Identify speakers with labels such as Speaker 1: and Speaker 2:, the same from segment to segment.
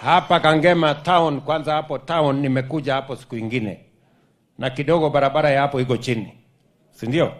Speaker 1: hapa Kangema town, kwanza hapo town nimekuja hapo siku ingine. Na kidogo barabara ya hapo iko chini. Si ndio?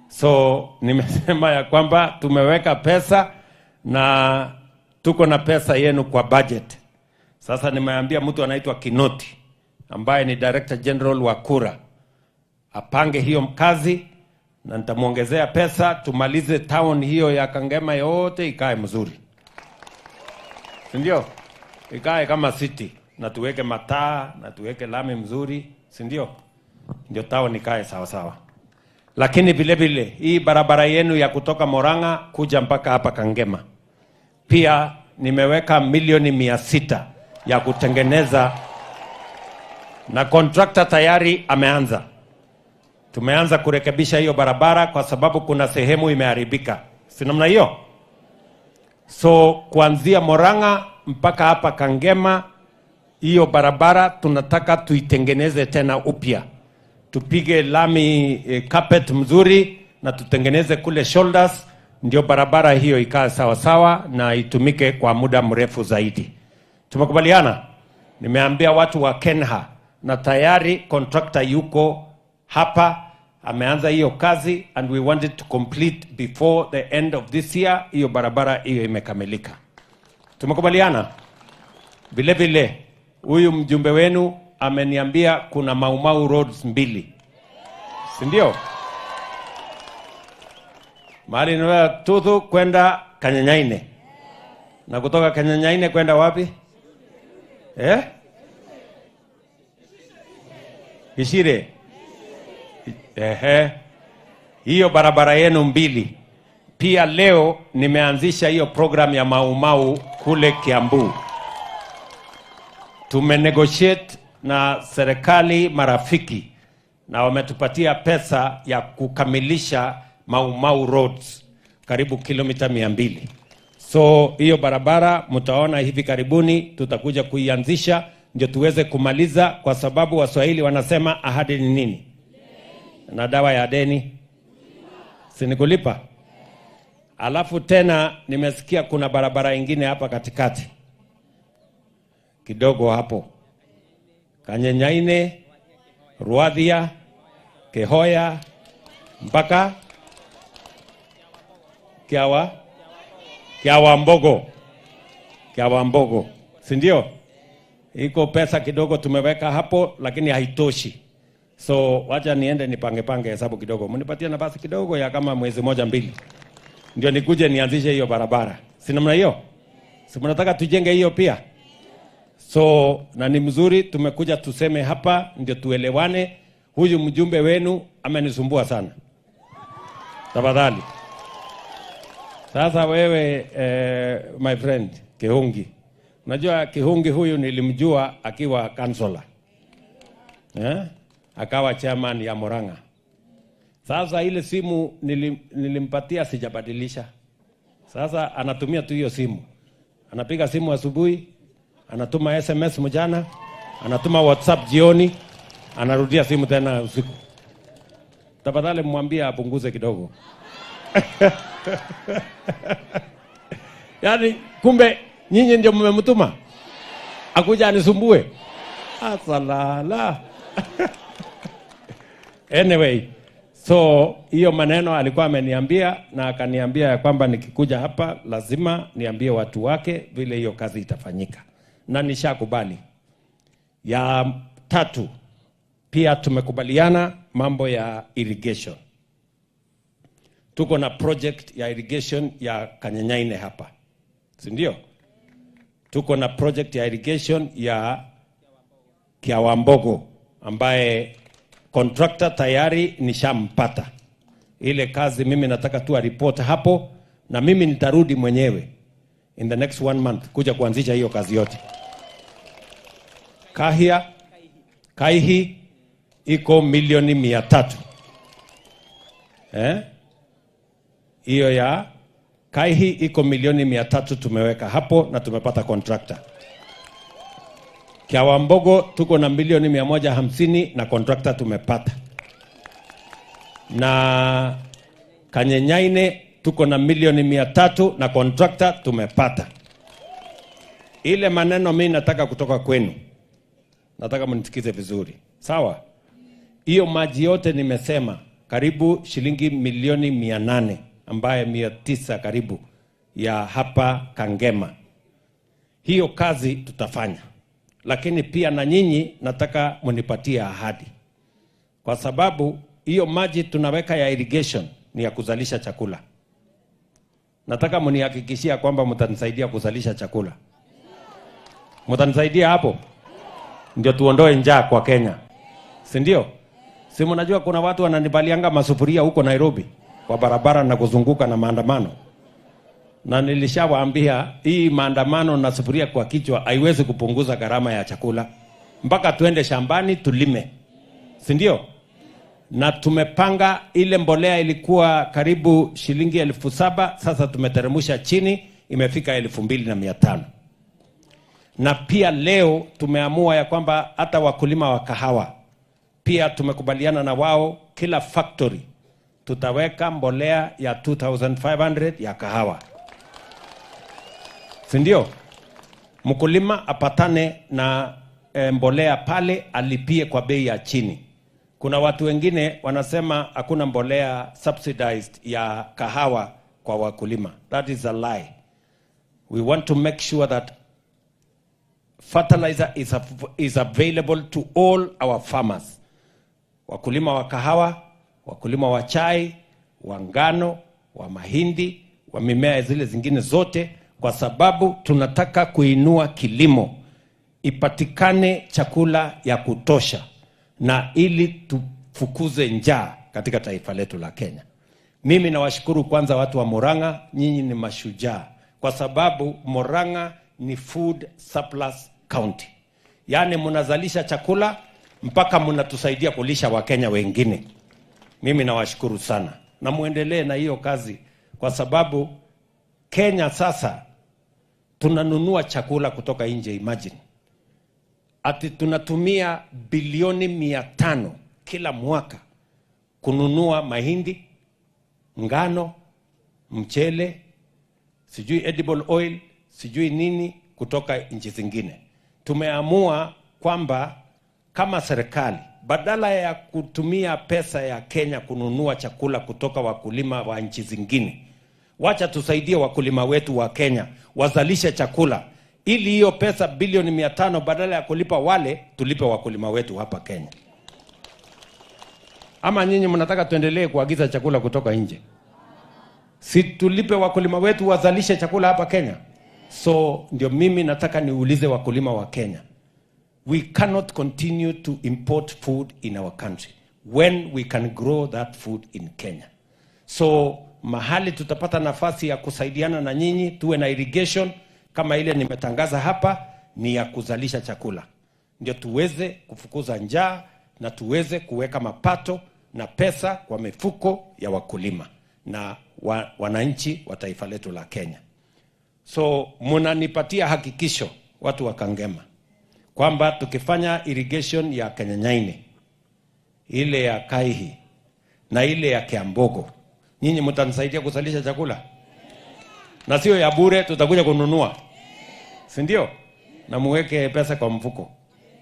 Speaker 1: So nimesema ya kwamba tumeweka pesa na tuko na pesa yenu kwa budget. Sasa nimeambia mtu anaitwa Kinoti ambaye ni Director General wa Kura apange hiyo kazi na nitamuongezea pesa tumalize town hiyo ya Kangema yote ikae mzuri. Si ndio? Ikae kama city na tuweke mataa na tuweke lami mzuri, si ndio? Ndio town ikae sawa sawa. Lakini vile vile hii barabara yenu ya kutoka Murang'a kuja mpaka hapa Kangema pia nimeweka milioni 600 ya kutengeneza na contractor tayari ameanza. Tumeanza kurekebisha hiyo barabara kwa sababu kuna sehemu imeharibika. Si namna hiyo? So kuanzia Murang'a mpaka hapa Kangema hiyo barabara tunataka tuitengeneze tena upya. Tupige lami carpet mzuri na tutengeneze kule shoulders ndio barabara hiyo ikae sawa sawa na itumike kwa muda mrefu zaidi. Tumekubaliana? Nimeambia watu wa Kenha na tayari contractor yuko hapa ameanza hiyo kazi and we want it to complete before the end of this year. Hiyo barabara hiyo imekamilika. Tumekubaliana? Vile vile huyu mjumbe wenu ameniambia kuna Maumau roads 2. Si ndio? Mahali ni Tuthu kwenda Kanyanyaine. Na kutoka Kanyanyaine kwenda wapi? Gishire. Hiyo barabara yenu 2. Pia leo nimeanzisha hiyo program ya Maumau kule Kiambu. Tumenegotiate na serikali marafiki na wametupatia pesa ya kukamilisha Maumau roads karibu kilomita 200. So hiyo barabara mtaona hivi karibuni tutakuja kuianzisha ndio tuweze kumaliza, kwa sababu Waswahili wanasema ahadi ni nini? Na dawa ya deni sinikulipa. Alafu tena nimesikia kuna barabara ingine hapa katikati kidogo hapo Kanyanyaine, Ruadhia, Kehoya mpaka Kiawa Mbogo. Si ndio? Iko pesa kidogo tumeweka hapo lakini haitoshi. So wacha niende nipange hesabu kidogo. Mnipatie nafasi kidogo ya kama mwezi 1-2. Ndio nikuje nianzishe hiyo barabara. Si namna hiyo? Si mnataka tujenge hiyo pia? So na ni mzuri tumekuja tuseme hapa ndio tuelewane. Huyu mjumbe wenu amenisumbua sana. Tafadhali. Sasa wewe my friend Kihungi. Unajua Kihungi huyu nilimjua akiwa councillor. Akawa chairman ya Murang'a. Sasa ile simu nilimpatia sijabadilisha. Sasa anatumia tu hiyo simu. Anapiga simu asubuhi, anatuma SMS mchana, anatuma WhatsApp jioni, anarudia simu tena usiku. Tafadhali mwambie apunguze kidogo. Yaani kumbe nyinyi ndio mmemtuma akuja anisumbue. Asalala. Anyway, so hiyo maneno alikuwa ameniambia na akaniambia ya kwamba nikikuja hapa lazima niambie watu wake vile hiyo kazi itafanyika. Na nishakubali. Ya 3 pia tumekubaliana mambo ya irrigation. Tuko na project ya irrigation ya Kanyanyaine hapa. Si ndio? Tuko na project ya irrigation ya Kiawa Mbogo ambaye contractor tayari nishampata. Ile kazi mimi nataka tu report hapo na mimi nitarudi mwenyewe in the next 1 month kuja kuanzisha hiyo kazi yote. Kaihi iko milioni 300. Hiyo ya Kaihi iko milioni 300 tumeweka hapo na tumepata contractor. Kiawa Mbogo tuko na milioni 150 na contractor tumepata. Na Kanyanyaine tuko na milioni 300 na contractor tumepata. ile maneno mimi nataka kutoka kwenu, nataka mnisikize vizuri, sawa? Hiyo maji yote nimesema karibu shilingi milioni 800 ambaye 900 karibu ya hapa Kangema. Hiyo kazi tutafanya, lakini pia na nyinyi nataka munipatie ahadi, kwa sababu hiyo maji tunaweka ya irrigation ni ya kuzalisha chakula. Nataka munihakikishia kwamba mtanisaidia kuzalisha chakula. Mtanisaidia hapo ndio tuondoe njaa kwa Kenya, si ndio? Si mnajua kuna watu wananibalianga masufuria huko Nairobi kwa barabara na kuzunguka na maandamano, na nilishawaambia hii maandamano na sufuria kwa kichwa haiwezi kupunguza gharama ya chakula, mpaka tuende shambani tulime, si ndio? Na tumepanga ile mbolea ilikuwa karibu shilingi 7,000, sasa tumeteremsha chini imefika 2,500. Na pia leo tumeamua ya kwamba hata wakulima wa kahawa pia tumekubaliana na wao, kila factory tutaweka mbolea ya 2,500 ya kahawa, si ndio? Mkulima apatane na mbolea pale, alipie kwa bei ya chini. Kuna watu wengine wanasema hakuna mbolea subsidized ya kahawa kwa wakulima. That is a lie. We want to make sure that fertilizer is available to all our farmers. Wakulima wa kahawa, wakulima wa chai, wa ngano, wa mahindi, wa mimea zile zingine zote, kwa sababu tunataka kuinua kilimo, ipatikane chakula ya kutosha, na ili tufukuze njaa katika taifa letu la Kenya. Mimi nawashukuru kwanza watu wa Murang'a, nyinyi ni mashujaa, kwa sababu Murang'a ni food surplus county. Yaani mnazalisha chakula mpaka mnatusaidia kulisha Wakenya wengine. Mimi nawashukuru sana, na muendelee na hiyo kazi, kwa sababu Kenya sasa tunanunua chakula kutoka nje. Imagine ati tunatumia bilioni 500 kila mwaka kununua mahindi, ngano, mchele, sijui edible oil, sijui nini kutoka nchi zingine. Tumeamua kwamba kama serikali, badala ya kutumia pesa ya Kenya kununua chakula kutoka wakulima wa nchi zingine, wacha tusaidie wakulima wetu wa Kenya wazalishe chakula, ili hiyo pesa bilioni 500 badala ya kulipa wale, tulipe wakulima wetu hapa Kenya. Ama nyinyi mnataka tuendelee kuagiza chakula kutoka nje? Si tulipe wakulima wetu wazalishe chakula hapa Kenya. So ndio mimi nataka niulize wakulima wa Kenya, we cannot continue to import food in our country when we can grow that food in Kenya. So mahali tutapata nafasi ya kusaidiana na nyinyi, tuwe na irrigation kama ile nimetangaza hapa, ni ya kuzalisha chakula, ndio tuweze kufukuza njaa na tuweze kuweka mapato na pesa kwa mifuko ya wakulima na wananchi wa taifa letu la Kenya. So munanipatia hakikisho watu wa Kangema kwamba tukifanya irrigation ya Kenyanyaine, ile ya Kaihi na ile ya Kiambogo, nyinyi mtanisaidia kuzalisha chakula, na sio ya bure, tutakuja kununua, si ndio? Na muweke pesa kwa mfuko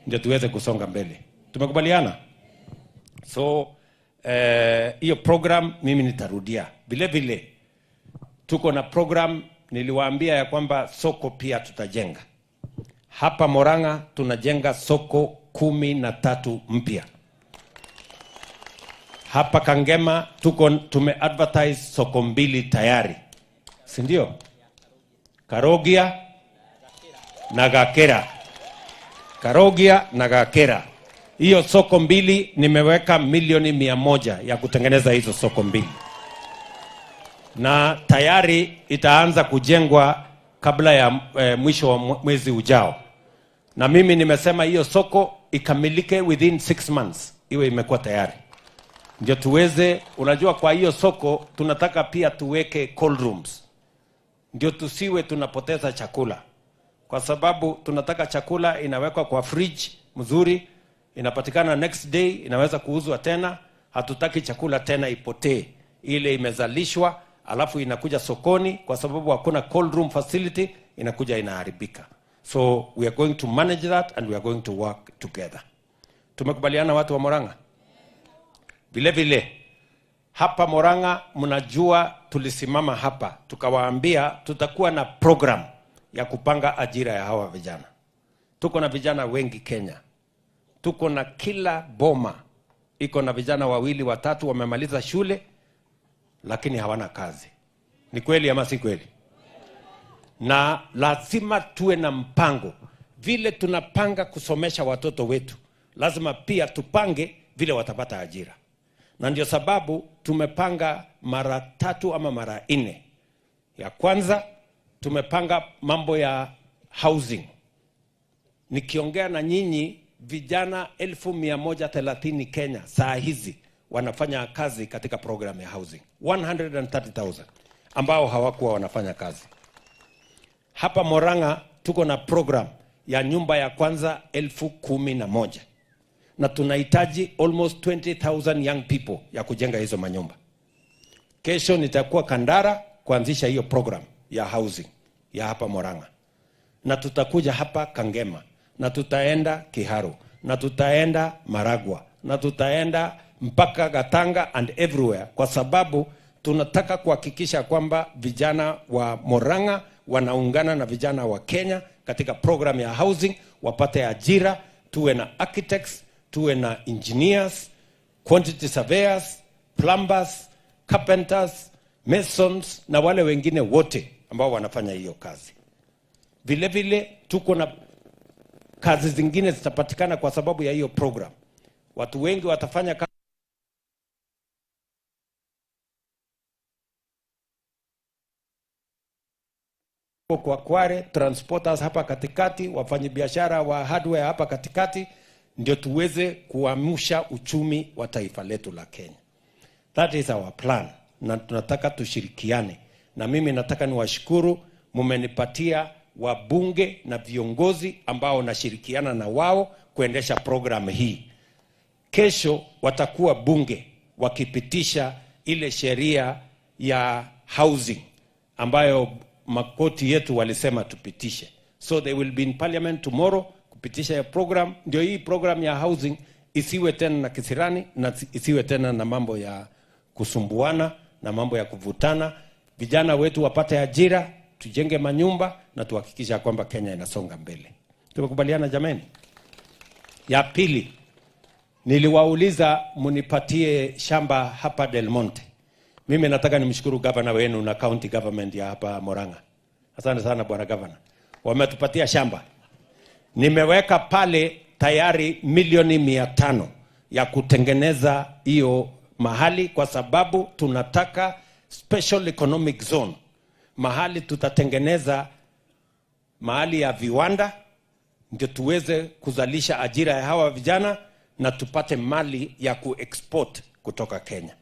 Speaker 1: ndio tuweze kusonga mbele. Tumekubaliana? So hiyo program mimi nitarudia. Vile vile tuko na program, niliwaambia ya kwamba soko pia tutajenga. Hapa Murang'a tunajenga soko 13 mpya. Hapa Kangema tumeadvertise soko 2 tayari, si ndio? Karogia na Gakera. Karogia na Gakera. Hiyo soko 2 nimeweka milioni 100 ya kutengeneza hizo soko 2. Na tayari itaanza kujengwa kabla ya mwisho wa mwezi ujao. Na mimi nimesema hiyo soko ikamilike within 6 months, iwe imekuwa tayari. Ndio tuweze, unajua kwa hiyo soko tunataka pia tuweke cold rooms. Ndio tusiwe tunapoteza chakula. Kwa sababu tunataka chakula inawekwa kwa fridge mzuri, inapatikana next day, inaweza kuuzwa tena. Hatutaki chakula tena ipotee, ile imezalishwa alafu inakuja sokoni, kwa sababu hakuna cold room facility, inakuja inaharibika. So we are going to manage that and we are going to work together. Tumekubaliana watu wa Murang'a? Vile vile hapa Murang'a mnajua tulisimama hapa tukawaambia tutakuwa na program ya kupanga ajira ya hawa vijana. Tuko na vijana wengi Kenya. Tuko na kila boma iko na vijana 2 3 wamemaliza shule lakini hawana kazi. Ni kweli ama si kweli? Na lazima tuwe na mpango. Vile tunapanga kusomesha watoto wetu, lazima pia tupange vile watapata ajira. Na ndio sababu tumepanga mara 3 ama mara 4. Ya kwanza tumepanga mambo ya housing. Nikiongea na nyinyi vijana 1130 Kenya saa hizi wanafanya kazi katika program ya housing. 130,000 ambao hawakuwa wanafanya kazi. Hapa Murang'a tuko na program ya nyumba ya kwanza 11,000. Na tunahitaji almost 20,000 young people ya kujenga hizo manyumba. Kesho nitakuwa Kandara kuanzisha hiyo program ya housing ya hapa Murang'a. Na tutakuja hapa Kangema, na tutaenda Kiharu, na tutaenda Maragwa, na tutaenda mpaka Gatanga and everywhere, kwa sababu tunataka kuhakikisha kwamba vijana wa Murang'a wanaungana na vijana wa Kenya katika program ya housing, wapate ajira. Tuwe na architects, tuwe na engineers, quantity surveyors, plumbers, carpenters, masons na wale wengine wote ambao wanafanya hiyo kazi. Vile vile tuko na kazi zingine zitapatikana kwa sababu ya hiyo program. Watu wengi watafanya kazi kwa Kware, transporters hapa katikati, wafanyabiashara wa hardware hapa katikati, ndio tuweze kuamsha uchumi wa taifa letu la Kenya. That is our plan. Na tunataka tushirikiane. Na mimi nataka niwashukuru, mumenipatia wabunge na viongozi ambao nashirikiana na wao kuendesha program hii. Kesho watakuwa bunge wakipitisha ile sheria ya housing ambayo makoti yetu walisema tupitishe. So they will be in parliament tomorrow kupitisha ya program. Ndio hii program ya housing isiwe tena na kisirani na isiwe tena na mambo ya kusumbuana na mambo ya kuvutana. Vijana wetu wapate ajira, tujenge manyumba na tuhakikisha kwamba Kenya inasonga mbele. Tumekubaliana jameni? Ya pili, niliwauliza munipatie shamba hapa Del Monte. Mimi nataka nimshukuru governor wenu na county government ya hapa Murang'a. Asante sana bwana governor. Wametupatia shamba. Nimeweka pale tayari milioni 500 ya kutengeneza hiyo mahali, kwa sababu tunataka special economic zone. Mahali tutatengeneza mahali ya viwanda ndio tuweze kuzalisha ajira ya hawa vijana na tupate mali ya kuexport kutoka Kenya.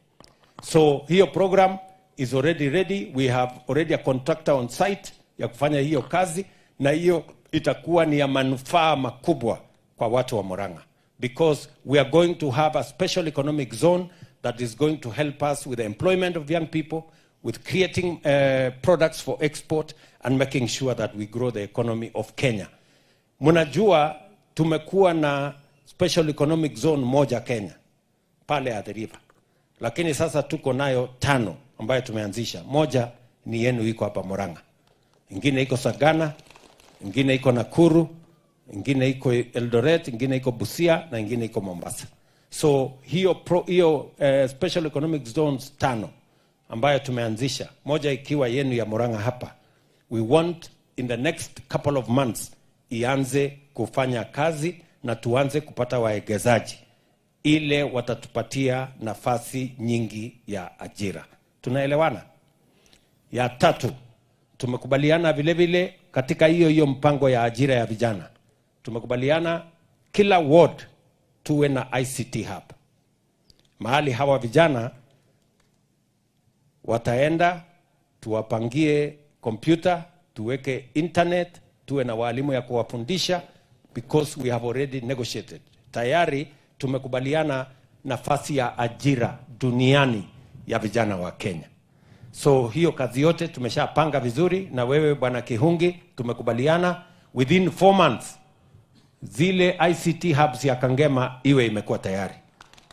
Speaker 1: So hiyo program is already ready. We have already a contractor on site ya kufanya hiyo kazi, na hiyo itakuwa ni ya manufaa makubwa kwa watu wa Murang'a, because we are going to have a special economic zone that is going to help us with the employment of young people, with creating products for export and making sure that we grow the economy of Kenya. Mnajua tumekuwa na special economic zone moja Kenya pale at the river, lakini sasa tuko nayo 5 ambayo tumeanzisha. Moja ni yenu iko hapa Murang'a, ingine iko Sagana, ingine iko Nakuru, ingine iko Eldoret, ingine iko Busia na ingine iko Mombasa. So hiyo special economic zones 5 ambayo tumeanzisha, moja ikiwa yenu ya Murang'a hapa, we want in the next couple of months ianze kufanya kazi na tuanze kupata waegezaji ile watatupatia nafasi nyingi ya ajira. Tunaelewana? Ya 3, tumekubaliana vile vile katika hiyo mpango ya ajira ya vijana. Tumekubaliana kila ward tuwe na ICT hub. Mahali hawa vijana wataenda, tuwapangie kompyuta, tuweke internet, tuwe na walimu ya kuwafundisha, because we have already negotiated. Tayari tumekubaliana nafasi ya ajira duniani ya vijana wa Kenya. So hiyo kazi yote tumeshapanga vizuri, na wewe bwana Kihungi tumekubaliana within 4 months zile ICT hubs ya Kangema iwe imekuwa tayari.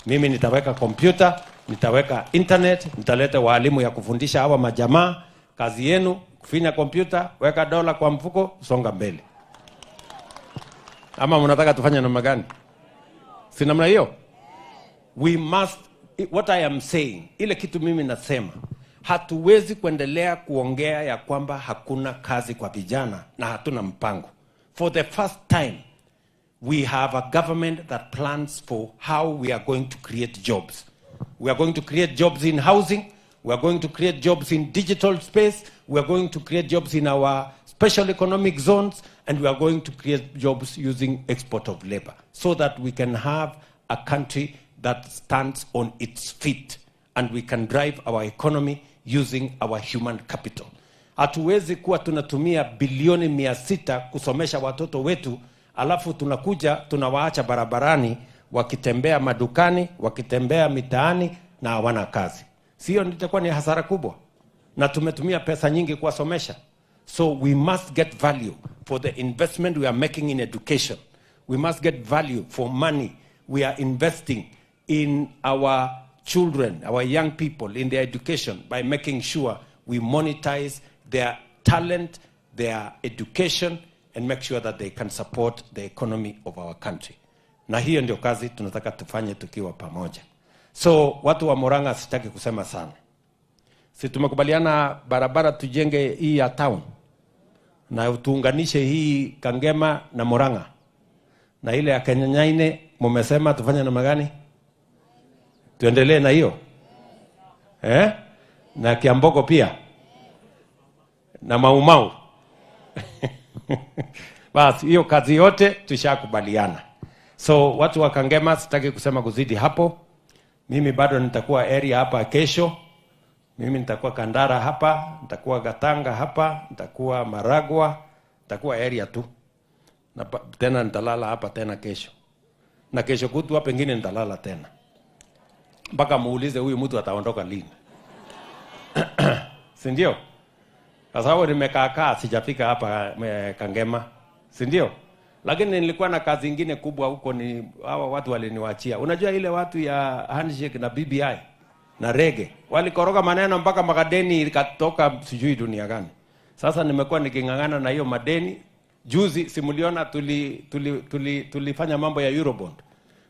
Speaker 1: Mimi nitaweka kompyuta, nitaweka internet, nitaleta walimu ya kufundisha hawa majamaa. Kazi yenu kufinya kompyuta, weka dola kwa mfuko, songa mbele. Ama mnataka tufanye namna gani? Si namna hiyo? We must, what I am saying, ile kitu mimi nasema, hatuwezi kuendelea kuongea ya kwamba hakuna kazi kwa vijana na hatuna mpango. For the first time, we have a government that plans for how we are going to create jobs. We are going to create jobs in housing. We are going to create jobs in digital space. We are going to create jobs in our special economic zones. And we are going to create jobs using export of labor so that we can have a country that stands on its feet and we can drive our economy using our human capital. Hatuwezi kuwa tunatumia bilioni 600 kusomesha watoto wetu, alafu tunakuja tunawaacha barabarani wakitembea madukani, wakitembea mitaani na hawana kazi. Sio nitakuwa ni hasara kubwa? Na tumetumia pesa nyingi kuwasomesha. So we must get value for the investment we are making in education. We must get value for money we are investing in our children, our young people, in their education by making sure we monetize their talent, their education, and make sure that they can support the economy of our country. Na hiyo ndio kazi tunataka tufanye tukiwa pamoja. So watu wa Murang'a sitaki kusema sana. Si tumekubaliana barabara tujenge hii ya town na tuunganishe hii Kangema na Murang'a. Na ile ya Kenyanyaine mumesema tufanye namna gani? Tuendelee na hiyo? Na Kiambogo pia? Na Maumau? Basi hiyo kazi yote tushakubaliana. So watu wa Kangema sitaki kusema kuzidi hapo. Mimi bado nitakuwa area hapa kesho. Mimi nitakuwa Kandara hapa, nitakuwa Gatanga hapa, nitakuwa Maragwa, nitakuwa area tu. Na tena nitalala hapa tena kesho. Na kesho kutwa pengine nitalala tena. Mpaka muulize huyu mtu ataondoka lini. Si ndio? Kwa sababu nimekaa sijafika hapa Kangema. Si ndio? Lakini nilikuwa na kazi nyingine kubwa huko, ni hawa watu waliniwaachia. Unajua ile watu ya handshake na BBI na rege walikoroga maneno mpaka makadeni ikatoka sijui dunia gani. Sasa nimekuwa nikingangana na hiyo madeni. Juzi simuliona tulifanya mambo ya Eurobond.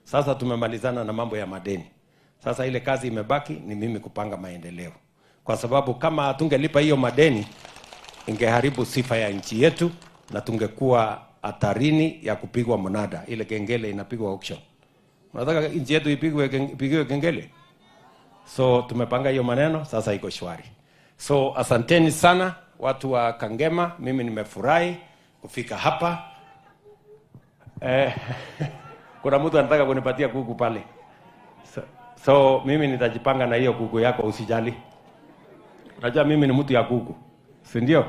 Speaker 1: Sasa tumemalizana na mambo ya madeni. Sasa ile kazi imebaki ni mimi kupanga maendeleo. Kwa sababu kama hatungelipa hiyo madeni ingeharibu sifa ya nchi yetu na tungekuwa hatarini ya kupigwa mnada. Ile kengele inapigwa auction. Unataka nchi yetu ipigwe kengele? So tumepanga hiyo maneno, sasa iko shwari. So asanteni sana watu wa Kangema, mimi nimefurahi kufika hapa. Kuna mtu anataka kunipatia kuku pale. So mimi nitajipanga na hiyo kuku yako, usijali. Unajua mimi ni mtu ya kuku. Si ndio?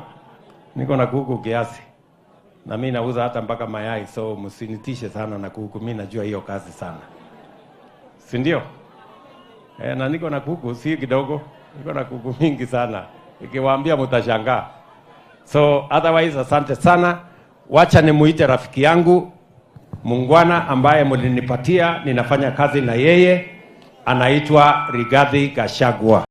Speaker 1: Niko na kuku kiasi. Na mimi nauza hata mpaka mayai, so msinitishe sana na kuku, mimi najua hiyo kazi sana. Si ndio? Na niko na kuku si kidogo, niko na kuku mingi sana. Nikiwaambia mtashangaa. So otherwise asante sana. Wacha nimuite rafiki yangu Mungwana ambaye mlinipatia, ninafanya kazi na yeye, anaitwa Rigathi Gachagua.